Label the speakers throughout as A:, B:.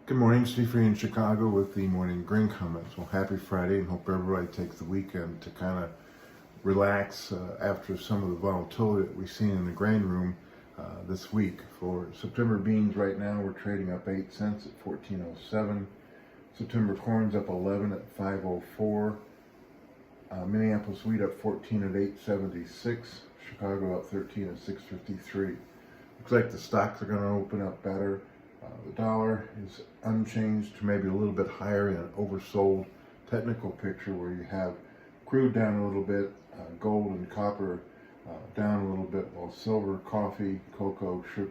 A: Good morning, Steve Free in Chicago with the morning grain comments. Well, happy Friday, and hope everybody takes the weekend to kind of relax after some of the volatility that we've seen in the grain room this week. For September beans right now, we're trading up 8 cents at 14.07. September corn's up 11 at 5.04. Minneapolis wheat up 14 at 8.76. Chicago up 13 at 6.53. Looks like the stocks are going to open up better. The dollar is unchanged to maybe a little bit higher in an oversold technical picture where you have crude down a little bit, gold and copper down a little bit, while silver, coffee, cocoa, sugar,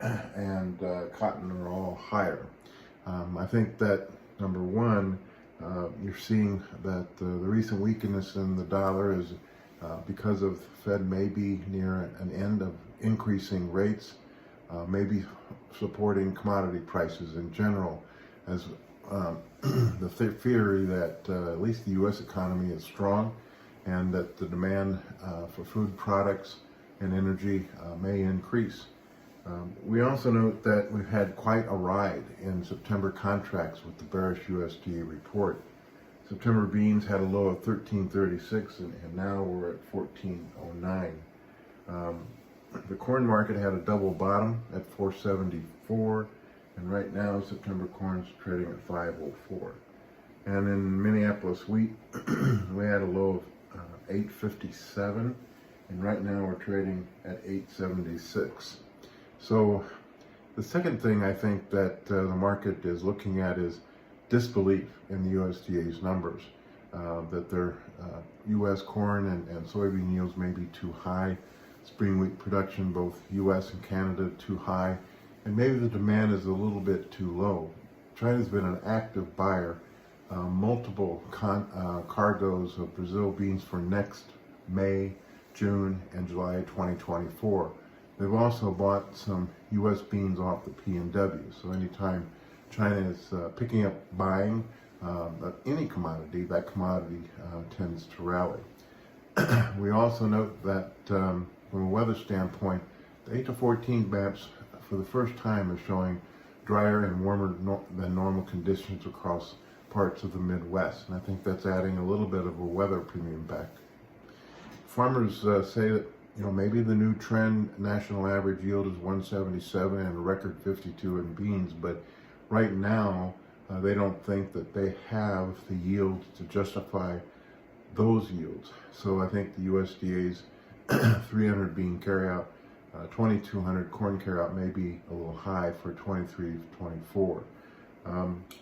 A: and cotton are all higher. I think that, number one, you're seeing that the recent weakness in the dollar is because of the Fed may be near an end of increasing rates. Maybe supporting commodity prices in general, as the theory that at least the U.S. economy is strong and that the demand for food products and energy may increase. We also note that we've had quite a ride in September contracts with the bearish USDA report. September beans had a low of 13.36 and now we're at 14.09. The corn market had a double bottom at 4.74, and right now September corn's trading at 5.04. And in Minneapolis wheat, we had a low of 8.57, and right now we're trading at 8.76. So the second thing I think that the market is looking at is disbelief in the USDA's numbers, that their U.S. corn and soybean yields may be too high. Spring wheat production, both U.S. and Canada, too high, and maybe the demand is a little bit too low. China's been an active buyer, multiple cargoes of Brazil beans for next May, June, and July 2024. They've also bought some U.S. beans off the P&W, so anytime China is picking up buying any commodity, that commodity tends to rally. We also note that from a weather standpoint, the 8 to 14 maps for the first time are showing drier and warmer than normal conditions across parts of the Midwest, and I think that's adding a little bit of a weather premium back. Farmers say that maybe the new trend national average yield is 177 and a record 52 in beans, but right now they don't think that they have the yields to justify those yields. So I think the USDA's 300 bean carryout, 2,200 corn carryout may be a little high for 23-24.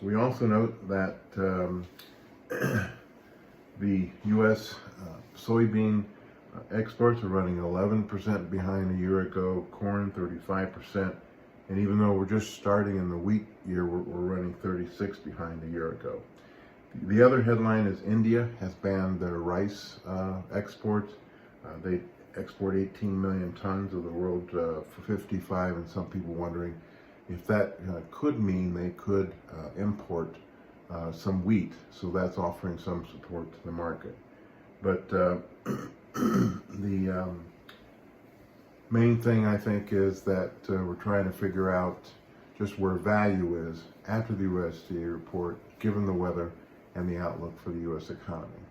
A: We also note that the U.S. soybean exports are running 11% behind a year ago, corn 35%, and even though we're just starting in the wheat year, we're running 36 behind a year ago. The other headline is India has banned their rice exports. They export 18 million tons of the world for 55, and some people wondering if that could mean they could import some wheat. So that's offering some support to the market. But the main thing I think is that we're trying to figure out just where value is after the USDA report, given the weather and the outlook for the U.S. economy.